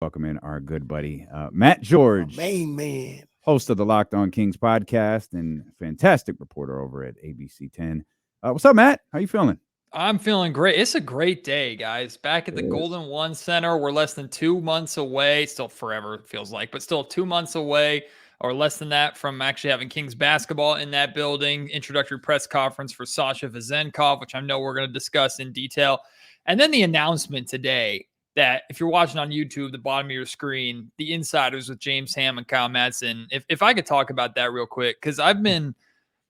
Welcome in our good buddy, Matt George, Main man. host of the Locked On Kings podcast and fantastic reporter over at ABC 10. What's up, Matt? How you feeling? I'm feeling great. It's a great day, guys. Back at the Golden One Center. We're less than 2 months away. Still forever, it feels like, but still 2 months away or less than that from actually having Kings basketball in that building. Introductory press conference for Sasha Vezenkov, which I know we're going to discuss in detail. And then the announcement today that if you're watching on YouTube, the bottom of your screen, the insiders with James Ham and Kyle Madsen. If I could talk about that real quick, because I've been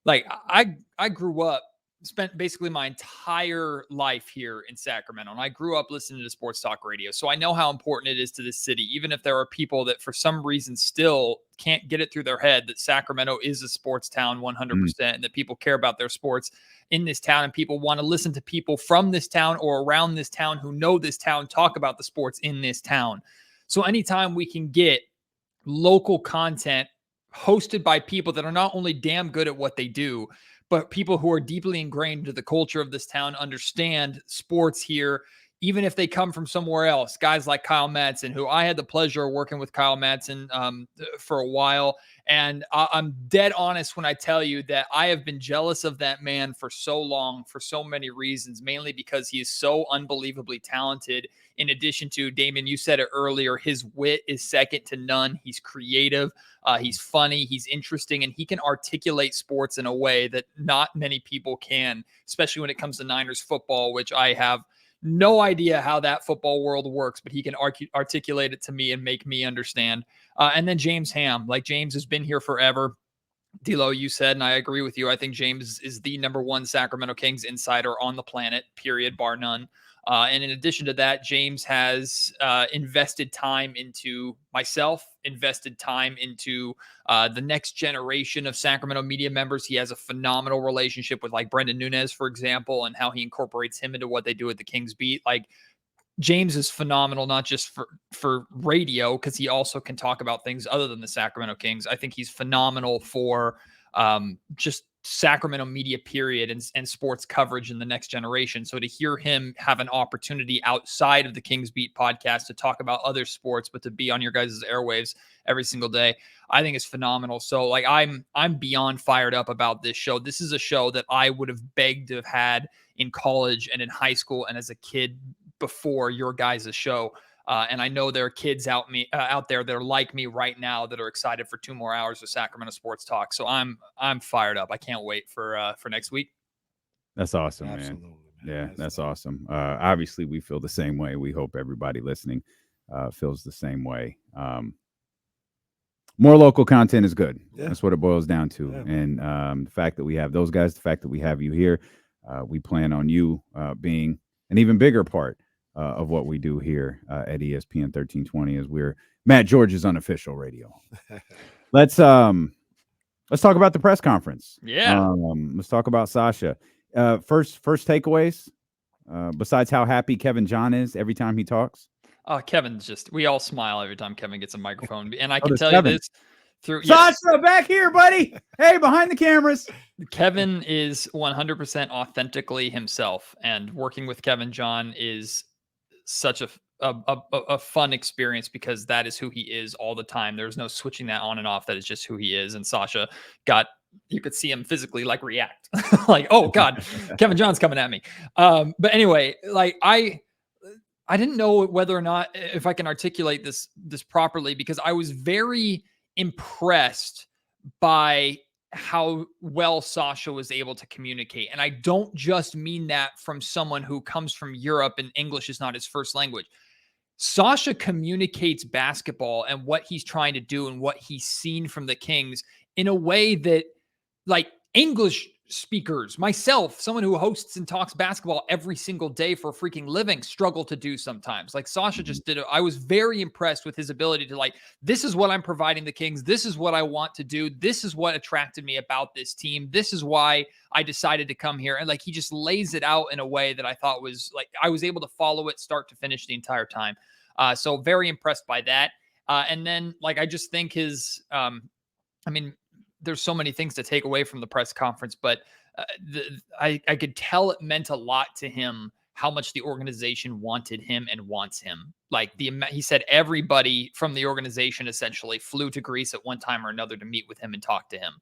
like, I grew up, spent basically my entire life here in Sacramento, and I grew up listening to sports talk radio. So I know how important it is to this city, even if there are people that for some reason still can't get it through their head that Sacramento is a sports town 100%, and that people care about their sports in this town, and people want to listen to people from this town or around this town who know this town talk about the sports in this town. So anytime we can get local content hosted by people that are not only damn good at what they do, but people who are deeply ingrained into the culture of this town, understand sports here, even if they come from somewhere else. Guys like Kyle Madsen, who I had the pleasure of working with Kyle Madsen for a while. And I'm dead honest when I tell you that I have been jealous of that man for so long, for so many reasons, mainly because he is so unbelievably talented. In addition to, Damon, you said it earlier, his wit is second to none. He's creative. He's funny. He's interesting. And he can articulate sports in a way that not many people can, especially when it comes to Niners football, which I have no idea how that football world works, but he can articulate it to me and make me understand. And then James Ham, like James has been here forever. D'Lo, you said, and I agree with you. I think James is the number one Sacramento Kings insider on the planet, period, bar none. And in addition to that, James has invested time into myself, invested time into the next generation of Sacramento media members. He has a phenomenal relationship with like Brendan Nunez, for example, and how he incorporates him into what they do at the Kings beat. Like, James is phenomenal, not just for radio, because he also can talk about things other than the Sacramento Kings. I think he's phenomenal for just Sacramento media, period, and sports coverage in the next generation. So to hear him have an opportunity outside of the Kings Beat podcast to talk about other sports, but to be on your guys' airwaves every single day, I think is phenomenal. So like I'm beyond fired up about this show. This is a show that I would have begged to have had in college and in high school and as a kid before your guys' show. And I know there are kids out there that are like me right now that are excited for 2 more hours of Sacramento sports talk. So I'm fired up. I can't wait for next week. That's awesome, Absolutely, man. Yeah, that's awesome. Obviously, we feel the same way. We hope everybody listening feels the same way. More local content is good. Yeah. That's what it boils down to. Yeah. And the fact that we have those guys, the fact that we have you here, we plan on you being an even bigger part of what we do here at ESPN 1320 as we're Matt George's unofficial radio. Let's talk about the press conference. Yeah. Let's talk about Sasha. First takeaways, besides how happy Kevin John is every time he talks. Kevin's we all smile every time Kevin gets a microphone. And I can tell you this through Sasha, back here, buddy. Hey, behind the cameras. Kevin is 100% authentically himself, and working with Kevin John is such a fun experience because that is who he is all the time. There's no switching that on and off. That is just who he is. And Sasha you could see him physically like react like, oh God, Kevin John's coming at me. But anyway, like I didn't know whether or not if I can articulate this properly, because I was very impressed by how well Sasha was able to communicate. And I don't just mean that from someone who comes from Europe and English is not his first language. Sasha communicates basketball and what he's trying to do and what he's seen from the Kings in a way that, like, English speakers, myself, someone who hosts and talks basketball every single day for a freaking living, struggle to do sometimes. Like Sasha just did it. I was very impressed with his ability to, like, this is what I'm providing the Kings. This is what I want to do. This is what attracted me about this team. This is why I decided to come here. And like, he just lays it out in a way that I thought was like, I was able to follow it start to finish the entire time. So very impressed by that. And then like, I just think his, there's so many things to take away from the press conference, but I could tell it meant a lot to him how much the organization wanted him and wants him. Like he said everybody from the organization essentially flew to Greece at one time or another to meet with him and talk to him.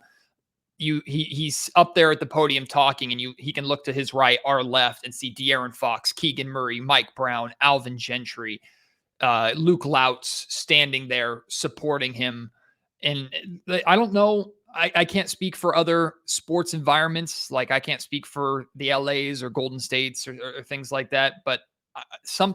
He's up there at the podium talking, and he can look to his right, our left, and see De'Aaron Fox, Keegan Murray, Mike Brown, Alvin Gentry, Luke Lautz standing there supporting him. And I don't know. I can't speak for other sports environments. Like I can't speak for the LAs or Golden States or things like that. But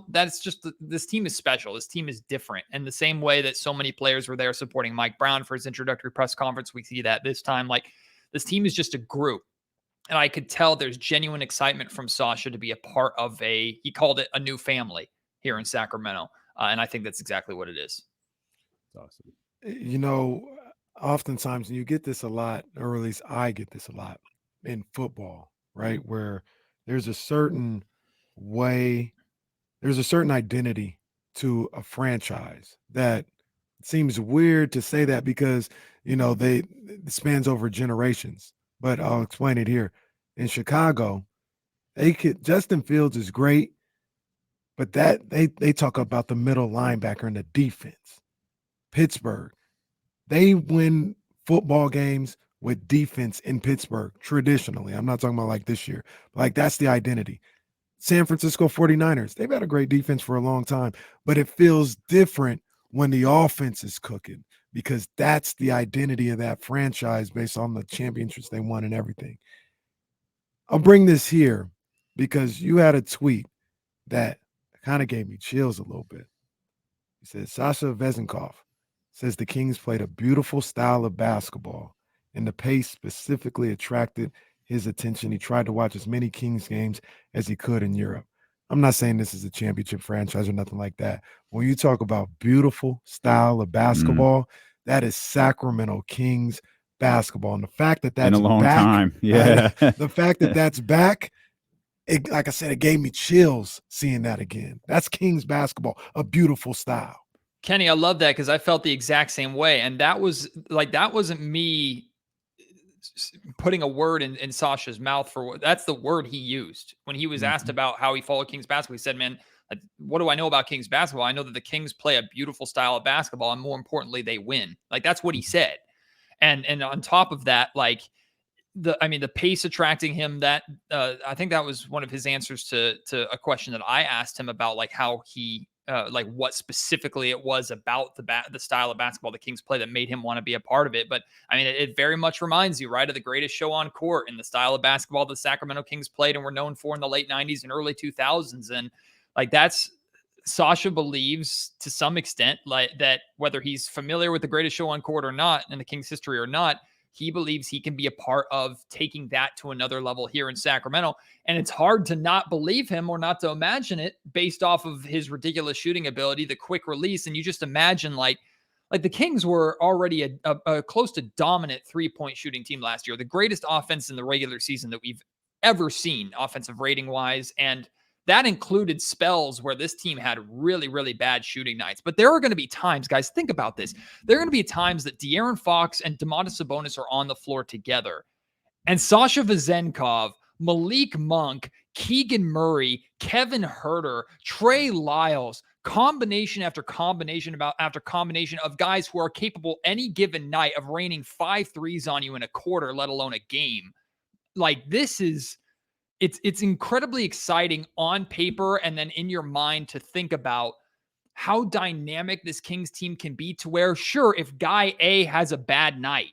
that's just this team is special. This team is different. And the same way that so many players were there supporting Mike Brown for his introductory press conference, we see that this time. Like this team is just a group. And I could tell there's genuine excitement from Sasha to be a part of he called it a new family here in Sacramento. And I think that's exactly what it is. Awesome. You know, oftentimes, and you get this a lot, or at least I get this a lot in football, right? Where there's a certain way, there's a certain identity to a franchise that seems weird to say that because, you know, it spans over generations. But I'll explain it here. In Chicago, Justin Fields is great, but they talk about the middle linebacker and the defense. Pittsburgh, they win football games with defense in Pittsburgh traditionally. I'm not talking about like this year. Like that's the identity. San Francisco 49ers, they've had a great defense for a long time, but it feels different when the offense is cooking because that's the identity of that franchise based on the championships they won and everything. I'll bring this here because you had a tweet that kind of gave me chills a little bit. He said, Sasha Vezenkov says the Kings played a beautiful style of basketball, and the pace specifically attracted his attention. He tried to watch as many Kings games as he could in Europe. I'm not saying this is a championship franchise or nothing like that. When you talk about beautiful style of basketball, that is Sacramento Kings basketball. And the fact that that's in a long back, time, yeah. The fact that that's back, like I said, it gave me chills seeing that again. That's Kings basketball, a beautiful style. Kenny, I love that because I felt the exact same way. And that wasn't me putting a word in Sasha's mouth that's the word he used when he was asked about how he followed Kings basketball. He said, man, what do I know about Kings basketball? I know that the Kings play a beautiful style of basketball, and more importantly, they win. Like that's what he said. And on top of that, like the pace attracting him, that I think that was one of his answers to a question that I asked him about, like how he like what specifically it was about the style of basketball the Kings play that made him want to be a part of it. But I mean, it very much reminds you, right, of the greatest show on court and the style of basketball the Sacramento Kings played and were known for in the late 90s and early 2000s. And like that's Sasha believes to some extent like that, whether he's familiar with the greatest show on court or not in the Kings history or not, he believes he can be a part of taking that to another level here in Sacramento. And it's hard to not believe him or not to imagine it based off of his ridiculous shooting ability, the quick release. And you just imagine like the Kings were already a close to dominant 3-point shooting team last year, the greatest offense in the regular season that we've ever seen offensive rating wise. And that included spells where this team had really, really bad shooting nights. But there are going to be times, guys, think about this. There are going to be times that De'Aaron Fox and Domantas Sabonis are on the floor together. And Sasha Vezenkov, Malik Monk, Keegan Murray, Kevin Huerter, Trey Lyles, combination after combination after combination of guys who are capable any given night of raining 5 threes on you in a quarter, let alone a game. Like this is... It's incredibly exciting on paper and then in your mind to think about how dynamic this Kings team can be to where, sure, if guy A has a bad night,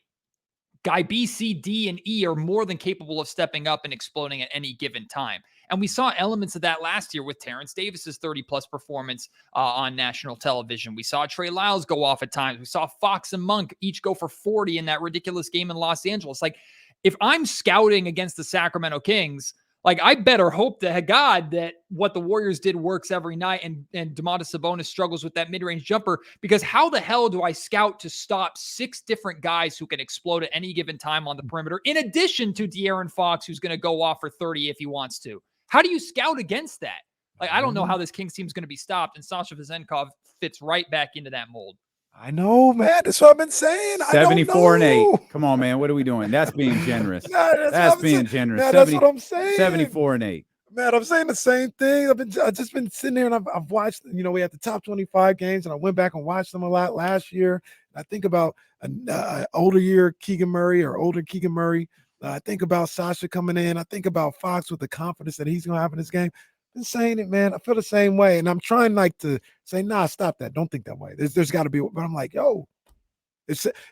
guy B, C, D, and E are more than capable of stepping up and exploding at any given time. And we saw elements of that last year with Terrence Davis's 30-plus performance on national television. We saw Trey Lyles go off at times. We saw Fox and Monk each go for 40 in that ridiculous game in Los Angeles. Like, if I'm scouting against the Sacramento Kings, like, I better hope to God that what the Warriors did works every night and Domantas Sabonis struggles with that mid-range jumper, because how the hell do I scout to stop 6 different guys who can explode at any given time on the perimeter, in addition to De'Aaron Fox, who's going to go off for 30 if he wants to? How do you scout against that? Like, I don't know how this Kings team is going to be stopped, and Sasha Vezenkov fits right back into that mold. I know, man. That's what I've been saying. 74-8. Come on, man. What are we doing? That's being generous. That's being generous. That's what I'm saying. 74-8. Man, I'm saying the same thing. I've just been sitting there and I've watched, we had the top 25 games and I went back and watched them a lot last year. I think about an older Keegan Murray. I think about Sasha coming in. I think about Fox with the confidence that he's going to have in this game. I've been saying it, man. I feel the same way. And I'm trying to say, nah, stop that. Don't think that way. There's got to be, but I'm like, yo,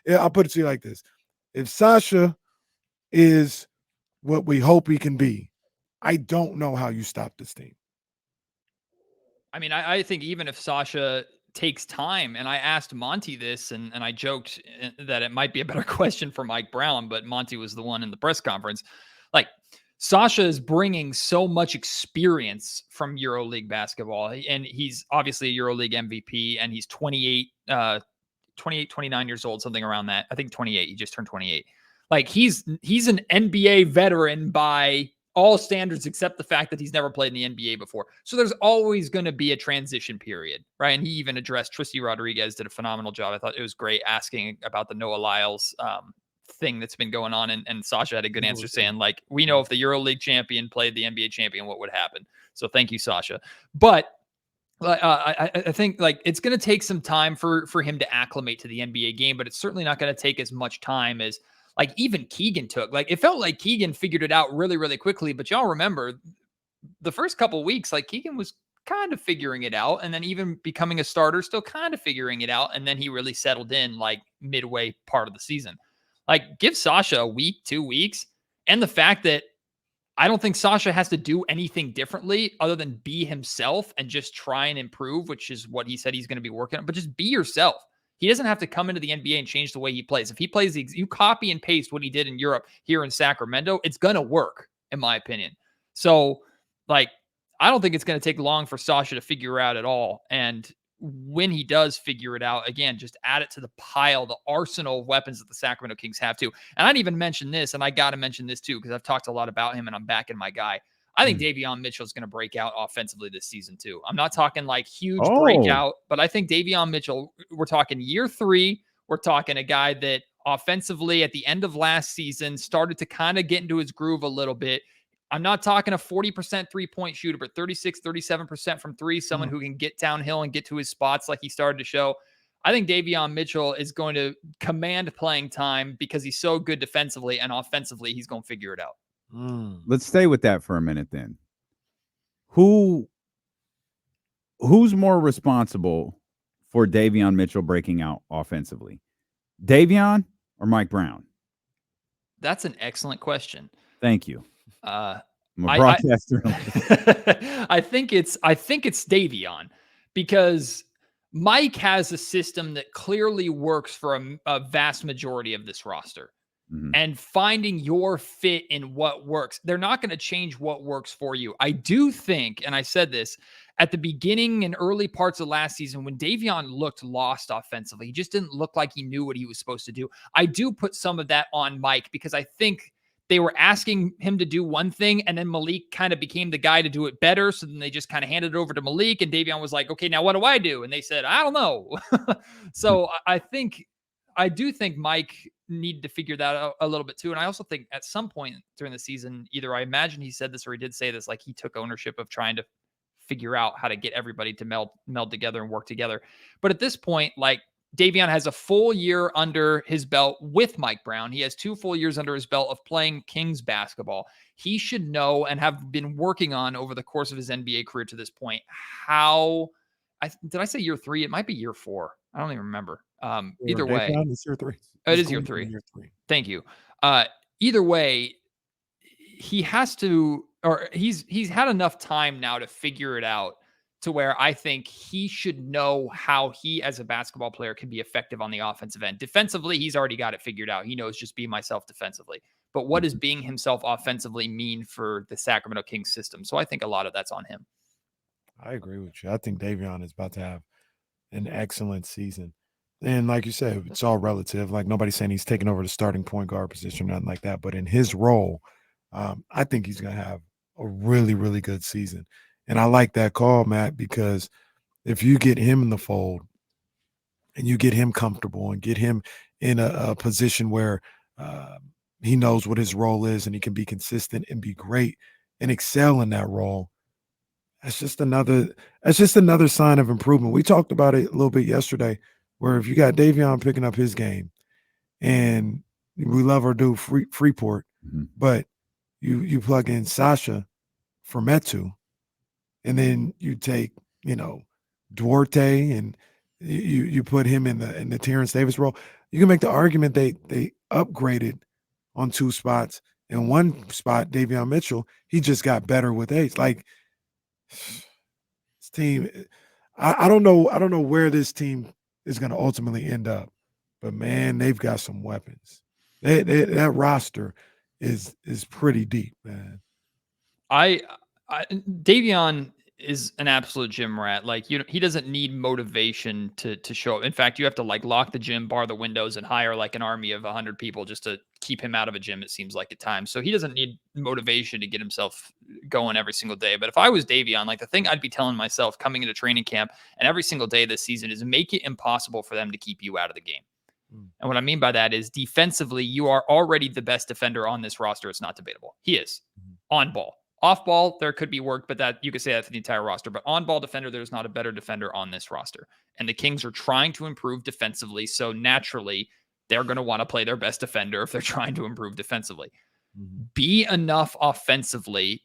I'll put it to you like this. If Sasha is what we hope he can be, I don't know how you stop this team. I mean, I think even if Sasha takes time, and I asked Monty this, and I joked that it might be a better question for Mike Brown, but Monty was the one in the press conference. Like, Sasha is bringing so much experience from EuroLeague basketball, and he's obviously a EuroLeague MVP, and he's 28, 29 years old, something around that. I think 28. He just turned 28. Like, he's an NBA veteran by all standards, except the fact that he's never played in the NBA before. So there's always going to be a transition period, right? And he even addressed Tristy Rodriguez, did a phenomenal job. I thought it was great asking about the Noah Lyles thing that's been going on. And Sasha had a good answer saying, like, we know if the EuroLeague champion played the NBA champion, what would happen? So thank you, Sasha. But I think like it's going to take some time for him to acclimate to the NBA game, but it's certainly not going to take as much time as like even Keegan took. Like, it felt like Keegan figured it out really, really quickly. But y'all remember the first couple of weeks, like Keegan was kind of figuring it out, and then even becoming a starter, still kind of figuring it out. And then he really settled in like midway part of the season. Like, give Sasha a week, 2 weeks, and the fact that I don't think Sasha has to do anything differently other than be himself and just try and improve, which is what he said he's going to be working on. But just be yourself. He doesn't have to come into the NBA and change the way he plays. If he plays, you copy and paste what he did in Europe here in Sacramento, it's going to work, in my opinion. So, like, I don't think it's going to take long for Sasha to figure out at all. And when he does figure it out, again, just add it to the pile, the arsenal of weapons that the Sacramento Kings have too. And I'd even mention this, and I got to mention this too, because I've talked a lot about him and I'm backing my guy. I think Davion Mitchell is going to break out offensively this season too. I'm not talking like huge breakout, but I think Davion Mitchell, we're talking year 3. We're talking a guy that offensively at the end of last season started to kind of get into his groove a little bit. I'm not talking a 40% three-point shooter, but 36, 37% from three, someone who can get downhill and get to his spots like he started to show. I think Davion Mitchell is going to command playing time because he's so good defensively, and offensively, he's going to figure it out. Let's stay with that for a minute then. Who's more responsible for Davion Mitchell breaking out offensively? Davion or Mike Brown? That's an excellent question. Thank you. I'm a broadcaster. I think it's Davion, because Mike has a system that clearly works for a vast majority of this roster. And finding your fit in what works. They're not going to change what works for you. I do think, and I said this at the beginning and early parts of last season, when Davion looked lost offensively, he just didn't look like he knew what he was supposed to do. I do put some of that on Mike, because I think they were asking him to do one thing, and then Malik kind of became the guy to do it better. So then they just kind of handed it over to Malik, and Davion was like, okay, now what do I do? And they said, I don't know. So I do think Mike needed to figure that out a little bit too. And I also think at some point during the season, either I imagine he said this or he did say this, like he took ownership of trying to figure out how to get everybody to meld together and work together. But at this point, like, Davion has a full year under his belt with Mike Brown. He has 2 full years under his belt of playing Kings basketball. He should know and have been working on over the course of his NBA career to this point how did I say year 3? It might be year 4. I don't even remember. Either way, it's year 3. It is year 3. Thank you. Either way, he has to, or he's had enough time now to figure it out to where I think he should know how he as a basketball player can be effective on the offensive end. Defensively, he's already got it figured out. He knows just be myself defensively. But what does being himself offensively mean for the Sacramento Kings system? So I think a lot of that's on him. I agree with you. I think Davion is about to have an excellent season. And like you said, it's all relative. Like, nobody's saying he's taking over the starting point guard position, nothing like that. But in his role, I think he's going to have a really, really good season. And I like that call, Matt, because if you get him in the fold and you get him comfortable and get him in a position where he knows what his role is and he can be consistent and be great, and excel in that role, that's just another sign of improvement. We talked about it a little bit yesterday, where if you got Davion picking up his game, and we love our dude Freeport, but you plug in Sasha for Metu, and then you take, Duarte and you put him in the Terrence Davis role. You can make the argument they upgraded on 2 spots. In 1 spot, Davion Mitchell, he just got better with age. Like, this team, I don't know where this team is going to ultimately end up, but man, they've got some weapons. That roster is pretty deep, man. Davion is an absolute gym rat. Like, he doesn't need motivation to show up. In fact, you have to lock the gym, bar the windows, and hire an army of 100 people just to keep him out of a gym, it seems like at times. So he doesn't need motivation to get himself going every single day. But if I was Davion, the thing I'd be telling myself coming into training camp and every single day this season is make it impossible for them to keep you out of the game. And what I mean by that is defensively, you are already the best defender on this roster. It's not debatable. He is on ball. Off ball, there could be work, but that you could say that for the entire roster. But on ball defender, there's not a better defender on this roster. And the Kings are trying to improve defensively. So naturally, they're going to want to play their best defender if they're trying to improve defensively. Be enough offensively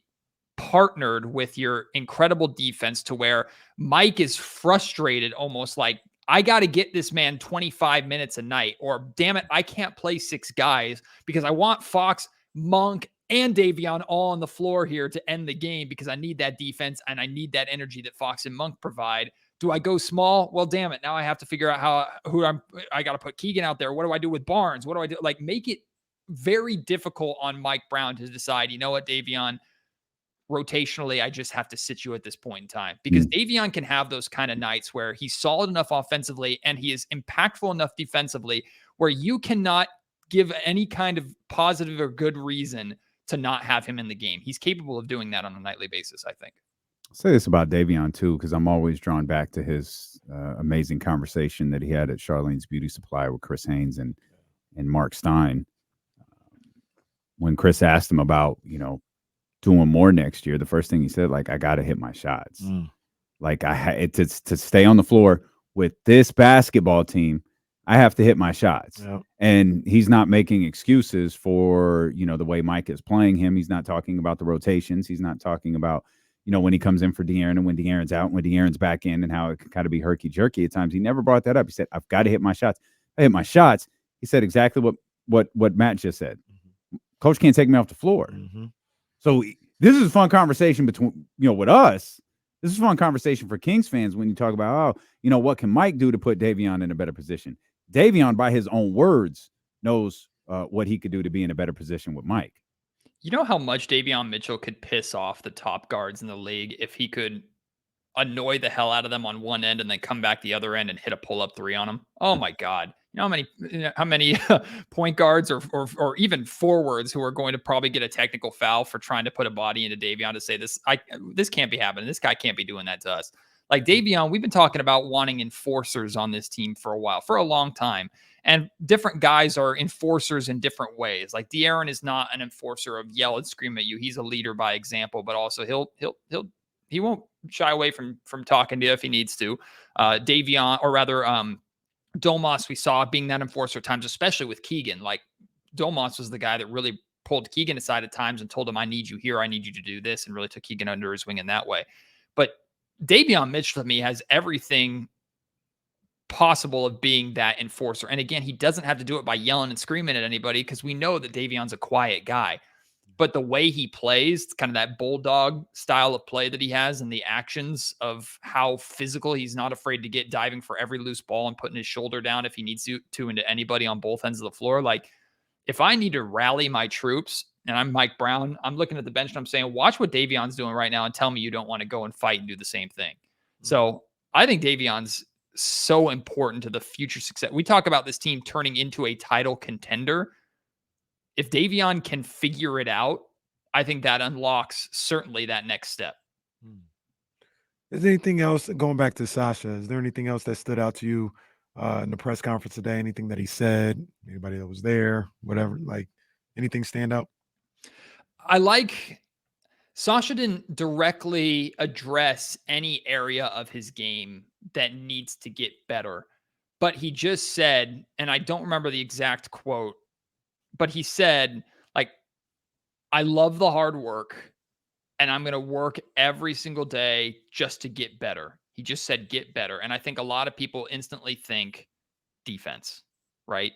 partnered with your incredible defense to where Mike is frustrated, almost like, I got to get this man 25 minutes a night, or damn it, I can't play 6 guys because I want Fox, Monk, and Davion all on the floor here to end the game because I need that defense and I need that energy that Fox and Monk provide. Do I go small? Well, damn it. Now I have to figure out I got to put Keegan out there. What do I do with Barnes? What do I do? Make it very difficult on Mike Brown to decide, you know what, Davion, rotationally, I just have to sit you at this point in time because Davion can have those kind of nights where he's solid enough offensively and he is impactful enough defensively where you cannot give any kind of positive or good reason to not have him in the game. He's capable of doing that on a nightly basis, I think. I'll say this about Davion too, because I'm always drawn back to his amazing conversation that he had at Charlene's Beauty Supply with Chris Haynes and Mark Stein. When Chris asked him about, doing more next year, the first thing he said, I got to hit my shots. To stay on the floor with this basketball team, I have to hit my shots. Yep. And he's not making excuses for, the way Mike is playing him. He's not talking about the rotations. He's not talking about, when he comes in for De'Aaron and when De'Aaron's out and when De'Aaron's back in and how it can kind of be herky-jerky at times. He never brought that up. He said, I've got to hit my shots. I hit my shots. He said exactly what Matt just said. Coach can't take me off the floor. So this is a fun conversation between, with us. This is a fun conversation for Kings fans when you talk about, what can Mike do to put Davion in a better position? Davion, by his own words, knows what he could do to be in a better position with Mike. You know how much Davion Mitchell could piss off the top guards in the league if he could annoy the hell out of them on one end and then come back the other end and hit a pull-up 3 on them? Oh my God. You know how many point guards or even forwards who are going to probably get a technical foul for trying to put a body into Davion to say this can't be happening. This guy can't be doing that to us. Like Davion, we've been talking about wanting enforcers on this team for a while, for a long time. And different guys are enforcers in different ways. Like De'Aaron is not an enforcer of yell and scream at you. He's a leader by example, but also he won't shy away from talking to you if he needs to. Davion, or rather, Domas, we saw being that enforcer at times, especially with Keegan. Like Domas was the guy that really pulled Keegan aside at times and told him, I need you here. I need you to do this, and really took Keegan under his wing in that way. But Davion Mitchell to me has everything possible of being that enforcer. And again, he doesn't have to do it by yelling and screaming at anybody because we know that Davion's a quiet guy. But the way he plays, kind of that bulldog style of play that he has and the actions of how physical, he's not afraid to get diving for every loose ball and putting his shoulder down if he needs to into anybody on both ends of the floor. Like, if I need to rally my troops and I'm Mike Brown, I'm looking at the bench and I'm saying, watch what Davion's doing right now and tell me you don't want to go and fight and do the same thing. So I think Davion's so important to the future success. We talk about this team turning into a title contender. If Davion can figure it out, I think that unlocks certainly that next step. Is there anything else, going back to Sasha, is there anything else that stood out to you in the press conference today? Anything that he said, anybody that was there, whatever, like anything stand out? Sasha didn't directly address any area of his game that needs to get better, but he just said, and I don't remember the exact quote, but he said, like, I love the hard work and I'm going to work every single day just to get better. He just said, get better. And I think a lot of people instantly think defense, right?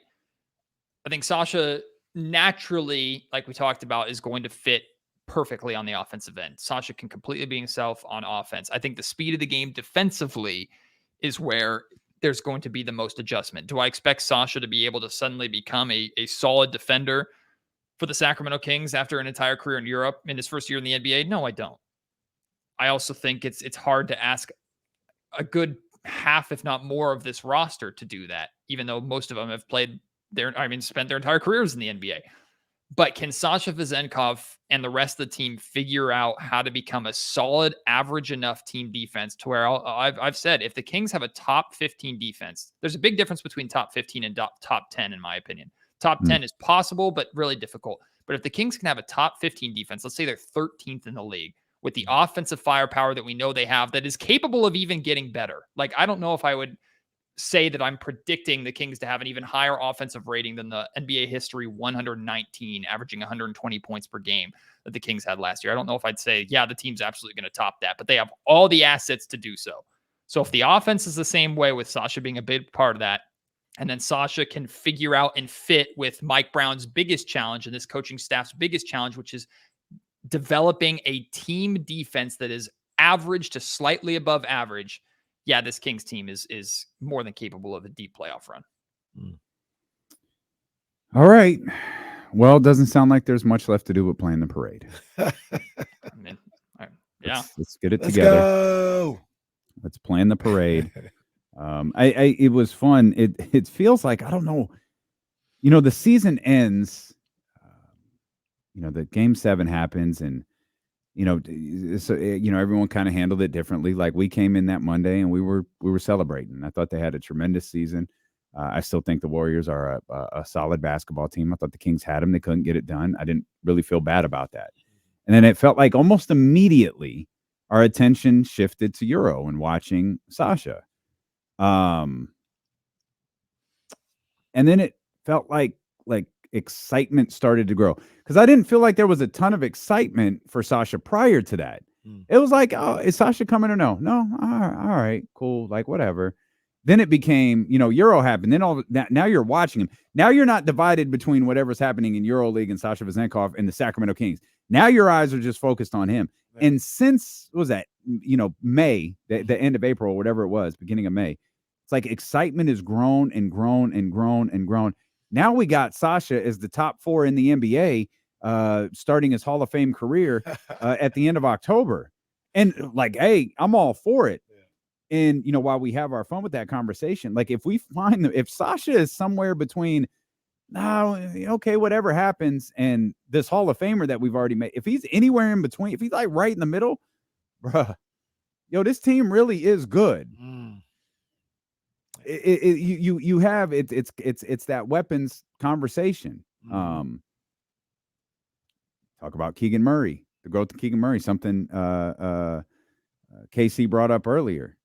I think Sasha naturally, like we talked about, is going to fit perfectly on the offensive end. Sasha can completely be himself on offense. I think the speed of the game defensively is where there's going to be the most adjustment. Do I expect Sasha to be able to suddenly become a solid defender for the Sacramento Kings after an entire career in Europe in his first year in the NBA? No, I don't. I also think it's hard to ask a good half, if not more, of this roster to do that, even though most of them have spent their entire careers in the NBA. But can Sasha Vezenkov and the rest of the team figure out how to become a solid, average enough team defense to where I've said, if the Kings have a top 15 defense, there's a big difference between top 15 and top 10, in my opinion. Top 10 is possible, but really difficult. But if the Kings can have a top 15 defense, let's say they're 13th in the league, with the offensive firepower that we know they have that is capable of even getting better. Like, I don't know if I would say that I'm predicting the Kings to have an even higher offensive rating than the NBA history 119, averaging 120 points per game that the Kings had last year. I don't know if I'd say, yeah, the team's absolutely going to top that, but they have all the assets to do so. So if the offense is the same way, with Sasha being a big part of that, and then Sasha can figure out and fit with Mike Brown's biggest challenge and this coaching staff's biggest challenge, which is developing a team defense that is average to slightly above average, yeah, this Kings team is more than capable of a deep playoff run. All right. Well, it doesn't sound like there's much left to do but playing the parade. I mean, yeah. Let's get it Let's together. Go. Let's plan the parade. It was fun. It feels like, I don't know, the season ends, the game 7 happens, and so everyone kind of handled it differently. Like, we came in that Monday and we were celebrating. I thought they had a tremendous season. I still think the Warriors are a solid basketball team. I thought the Kings had them. They couldn't get it done. I didn't really feel bad about that. And then it felt like almost immediately our attention shifted to Euro and watching Sasha. And then it felt like excitement started to grow, because I didn't feel like there was a ton of excitement for Sasha prior to that. It was like, oh, is Sasha coming or no? No. All right, cool. Like, whatever. Then it became, Euro happened. Then now you're watching him. Now you're not divided between whatever's happening in EuroLeague and Sasha Vezenkov and the Sacramento Kings. Now your eyes are just focused on him. Yeah. And since, what was that, May, the end of April, whatever it was, beginning of May, it's like excitement has grown and grown and grown and grown. Now we got Sasha as the top 4 in the NBA, starting his Hall of Fame career at the end of October. And like, hey, I'm all for it. Yeah. And, while we have our fun with that conversation, like, if we find if Sasha is somewhere between, okay, whatever happens, and this Hall of Famer that we've already made, if he's anywhere in between, if he's like right in the middle, bruh, this team really is good. You have it's that weapons conversation. Talk about Keegan Murray, the growth of Keegan Murray, something KC brought up earlier.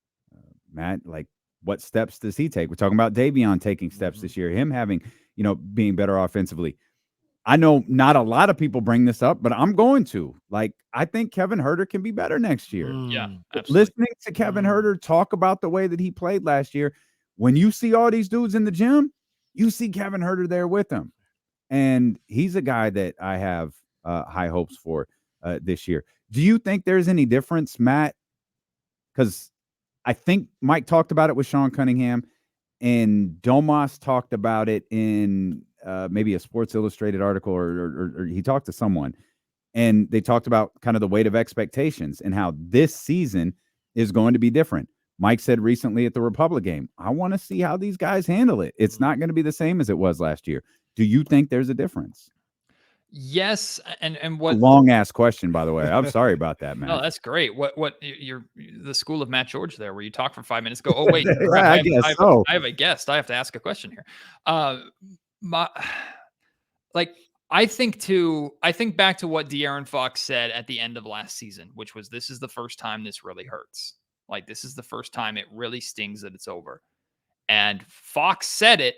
Matt, like, what steps does he take? We're talking about Davion taking steps this year, him having, being better offensively. I know not a lot of people bring this up, but I'm going to. Like, I think Kevin Huerter can be better next year. Yeah, absolutely. Listening to Kevin Huerter talk about the way that he played last year, when you see all these dudes in the gym, you see Kevin Huerter there with them. And he's a guy that I have high hopes for this year. Do you think there's any difference, Matt? Because I think Mike talked about it with Sean Cunningham, and Domas talked about it in maybe a Sports Illustrated article, or he talked to someone, and they talked about kind of the weight of expectations and how this season is going to be different. Mike said recently at the Republic game, I want to see how these guys handle it. It's not going to be the same as it was last year. Do you think there's a difference? Yes, and what, a long ass question, by the way. I'm sorry about that, man. No, that's great. What you're the school of Matt George there, where you talk for 5 minutes, go, oh wait, yeah, I have a guest. I have to ask a question here. I think back to what De'Aaron Fox said at the end of last season, which was, this is the first time this really hurts. Like, this is the first time it really stings that it's over. And Fox said it,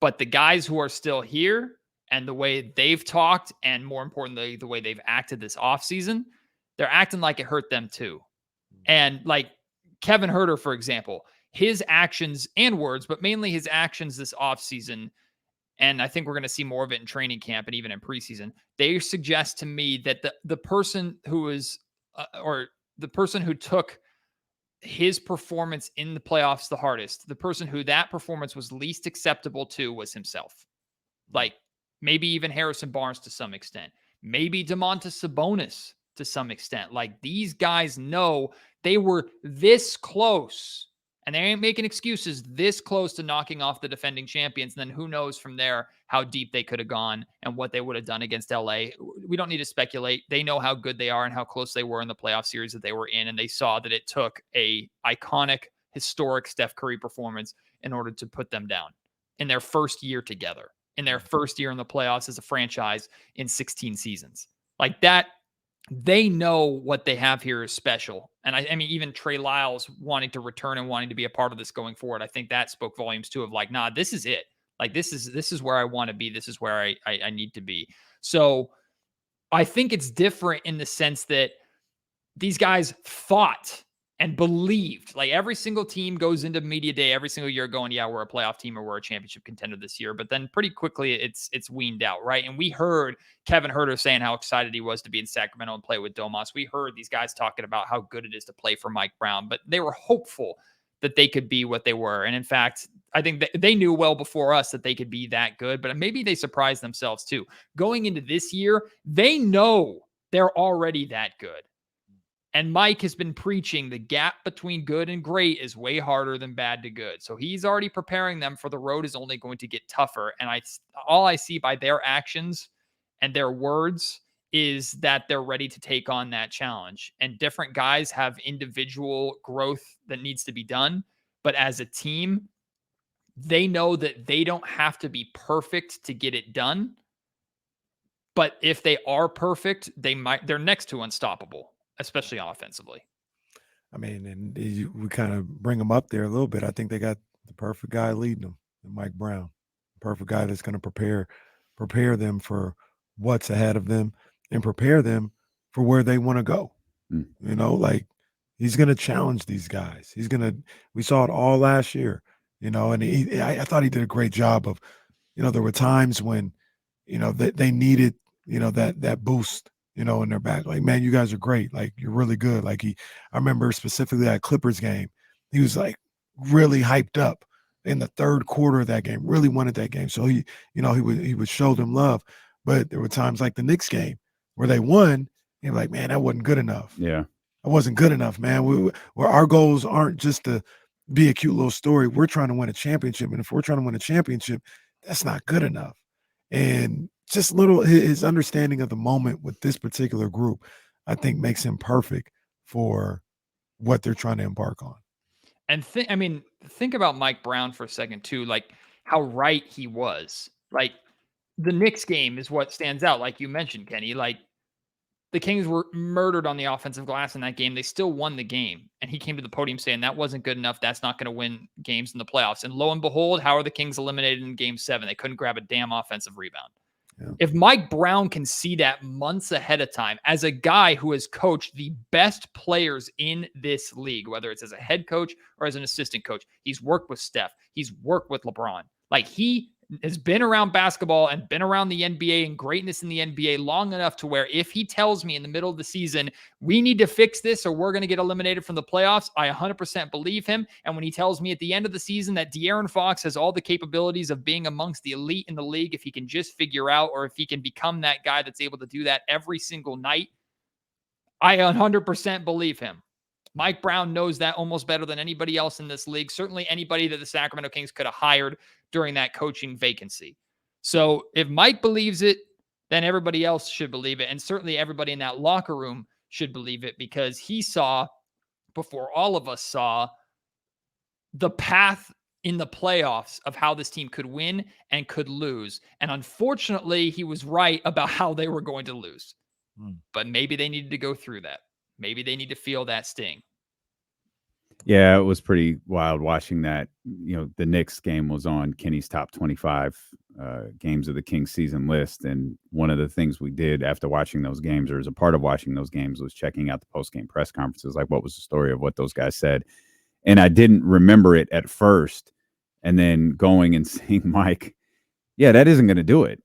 but the guys who are still here and the way they've talked, and more importantly, the way they've acted this offseason, they're acting like it hurt them too. And like Kevin Huerter, for example, his actions and words, but mainly his actions this offseason, and I think we're going to see more of it in training camp and even in preseason, they suggest to me that the person who is, or the person who took his performance in the playoffs the hardest, the person who that performance was least acceptable to, was himself. Like, maybe even Harrison Barnes to some extent, maybe Domantas Sabonis to some extent. Like, these guys know they were this close, and they ain't making excuses, this close to knocking off the defending champions. And then who knows from there how deep they could have gone and what they would have done against LA. We don't need to speculate. They know how good they are and how close they were in the playoff series that they were in. And they saw that it took a iconic, historic Steph Curry performance in order to put them down in their first year together, in their first year in the playoffs as a franchise in 16 seasons. Like that, they know what they have here is special. And I mean, even Trey Lyles wanting to return and wanting to be a part of this going forward, I think that spoke volumes too, of like, nah, this is it. Like, this is where I want to be. This is where I need to be. So I think it's different in the sense that these guys thought and believed. Like, every single team goes into media day every single year going, yeah, we're a playoff team or we're a championship contender this year. But then pretty quickly it's weaned out, right? And we heard Kevin Huerter saying how excited he was to be in Sacramento and play with Domas. We heard these guys talking about how good it is to play for Mike Brown, but they were hopeful that they could be what they were. And in fact, I think they knew well before us that they could be that good, but maybe they surprised themselves too. Going into this year, they know they're already that good. And Mike has been preaching the gap between good and great is way harder than bad to good. So he's already preparing them for the road is only going to get tougher. And all I see by their actions and their words is that they're ready to take on that challenge. And different guys have individual growth that needs to be done. But as a team, they know that they don't have to be perfect to get it done. But if they are perfect, they're next to unstoppable, especially offensively. I mean, and we kind of bring them up there a little bit. I think they got the perfect guy leading them, Mike Brown, perfect guy that's going to prepare them for what's ahead of them and prepare them for where they want to go. You know, like, he's going to challenge these guys. We saw it all last year, you know, and I thought he did a great job of, you know, there were times when, you know, they needed, you know, that boost, you know, in their back. Like, man, you guys are great. Like, you're really good. Like, I remember specifically that Clippers game, he was like really hyped up in the third quarter of that game, really wanted that game. So he would show them love. But there were times like the Knicks game where they won, and like, man, that wasn't good enough. Yeah. It wasn't good enough, man. Where our goals aren't just to be a cute little story. We're trying to win a championship. And if we're trying to win a championship, that's not good enough. And just his understanding of the moment with this particular group, I think, makes him perfect for what they're trying to embark on. And think about Mike Brown for a second too, like how right he was. Like, the Knicks game is what stands out. Like you mentioned, Kenny, like the Kings were murdered on the offensive glass in that game. They still won the game. And he came to the podium saying that wasn't good enough. That's not going to win games in the playoffs. And lo and behold, how are the Kings eliminated in game 7? They couldn't grab a damn offensive rebound. Yeah. If Mike Brown can see that months ahead of time as a guy who has coached the best players in this league, whether it's as a head coach or as an assistant coach, he's worked with Steph, he's worked with LeBron. Like, he has been around basketball and been around the NBA and greatness in the NBA long enough to where if he tells me in the middle of the season, we need to fix this or we're going to get eliminated from the playoffs, I 100% believe him. And when he tells me at the end of the season that De'Aaron Fox has all the capabilities of being amongst the elite in the league, if he can just figure out, or if he can become that guy that's able to do that every single night, I 100% believe him. Mike Brown knows that almost better than anybody else in this league. Certainly anybody that the Sacramento Kings could have hired during that coaching vacancy. So if Mike believes it, then everybody else should believe it. And certainly everybody in that locker room should believe it, because he saw, before all of us saw, the path in the playoffs of how this team could win and could lose. And unfortunately, he was right about how they were going to lose. But maybe they needed to go through that. Maybe they need to feel that sting. Yeah, it was pretty wild watching that. The Knicks game was on Kenny's top 25 games of the Kings season list. And one of the things we did after watching those games, or as a part of watching those games, was checking out the post-game press conferences. Like, what was the story of what those guys said? And I didn't remember it at first. And then going and seeing Mike, yeah, that isn't going to do it.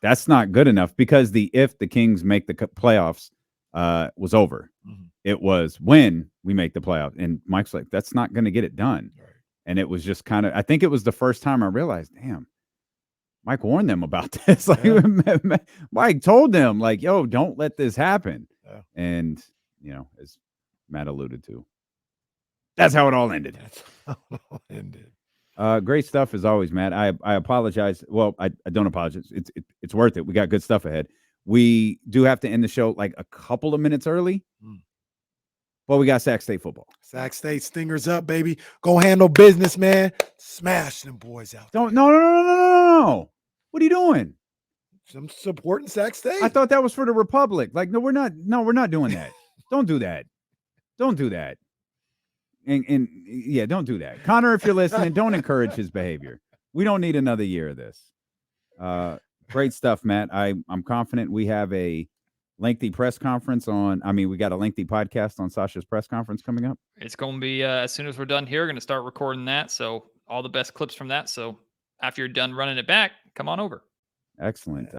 That's not good enough, because if the Kings make the playoffs was over. Mm-hmm. It was when we make the playoffs. And Mike's like, that's not going to get it done. Right. And it was just kind of, I think it was the first time I realized, damn, Mike warned them about this. Like, Mike told them, like, yo, don't let this happen. Yeah. And, as Matt alluded to, that's how it all ended. Great stuff as always, Matt. I apologize. Well, I don't apologize. It's worth it. We got good stuff ahead. We do have to end the show like a couple of minutes early. Well, we got Sac State football. Sac State Stingers up, baby. Go handle business, man. Smash them boys out. No. What are you doing? I'm supporting Sac State. I thought that was for the Republic. Like, no, we're not doing that. Don't do that. Don't do that. And yeah, don't do that. Connor, if you're listening, don't encourage his behavior. We don't need another year of this. Great stuff, Matt. I'm confident we have a lengthy press conference we got a lengthy podcast on Sasha's press conference coming up. It's going to be, as soon as we're done here, going to start recording that. So all the best clips from that. So after you're done running it back, come on over. Excellent.